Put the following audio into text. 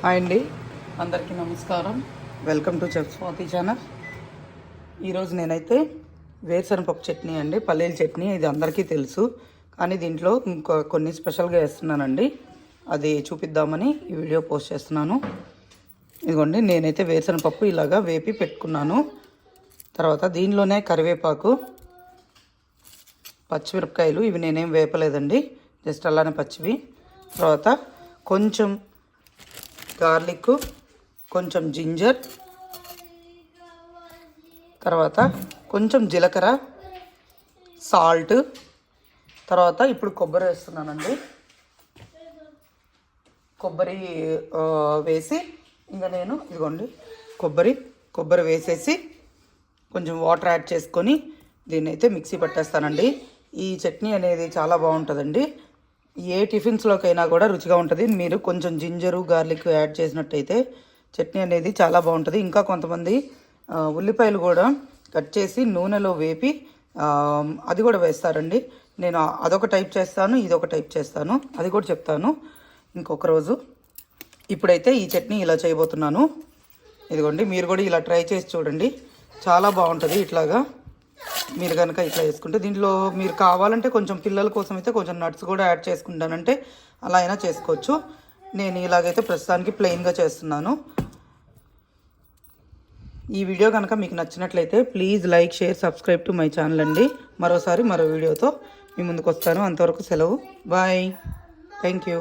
Hi అండి, అందరికీ నమస్కారం. Welcome to chef Swathi channel. ఈరోజు నేనైతే వేరుశనగపప్పు చట్నీ అండి, పల్లీల చట్నీ. ఇది అందరికీ తెలుసు, కానీ దీంట్లో ఇంకో కొన్ని స్పెషల్గా వేస్తున్నానండి. అది చూపిద్దామని ఈ వీడియో పోస్ట్ చేస్తున్నాను. ఇదిగోండి, నేనైతే వేరుశనగపప్పు ఇలాగా వేపి పెట్టుకున్నాను. తర్వాత దీనిలోనే కరివేపాకు, పచ్చిమిరపకాయలు, ఇవి నేనేం వేపలేదండి, జస్ట్ అలానే పచ్చివి. తర్వాత కొంచెం గార్లిక్, కొంచెం జింజర్, తర్వాత కొంచెం జీలకర్ర, సాల్ట్. తర్వాత ఇప్పుడు కొబ్బరి వేస్తున్నానండి. కొబ్బరి వేసి ఇంకా నేను ఇదిగోండి కొబ్బరి వేసేసి కొంచెం వాటర్ యాడ్ చేసుకొని దీన్ని అయితే మిక్సీ పట్టేస్తానండి. ఈ చట్నీ అనేది చాలా బాగుంటుందండి. ఏ టిఫిన్స్లోకైనా కూడా రుచిగా ఉంటుంది. మీరు కొంచెం జింజరు, గార్లిక్ యాడ్ చేసినట్టయితే చట్నీ అనేది చాలా బాగుంటుంది. ఇంకా కొంతమంది ఉల్లిపాయలు కూడా కట్ చేసి నూనెలో వేపి అది కూడా వేస్తారండి. నేను అదొక టైప్ చేస్తాను, ఇదొక టైప్ చేస్తాను, అది కూడా చెప్తాను ఇంకొక రోజు. ఇప్పుడైతే ఈ చట్నీ ఇలా చేయబోతున్నాను. ఇదిగోండి, మీరు కూడా ఇలా ట్రై చేసి చూడండి, చాలా బాగుంటుంది. ఇట్లాగా మీరు కనుక ఇట్లా వేసుకుంటే, దీంట్లో మీరు కావాలంటే కొంచెం పిల్లల కోసం అయితే కొంచెం నట్స్ కూడా యాడ్ చేసుకుంటానంటే అలా అయినా చేసుకోవచ్చు. నేను ఇలాగైతే ప్రస్తుతానికి ప్లెయిన్గా చేస్తున్నాను. ఈ వీడియో కనుక మీకు నచ్చినట్లయితే please like, share, subscribe to my channel అండి. మరో వీడియోతో మీ ముందుకు వస్తాను. అంతవరకు సెలవు. బాయ్. Thank you.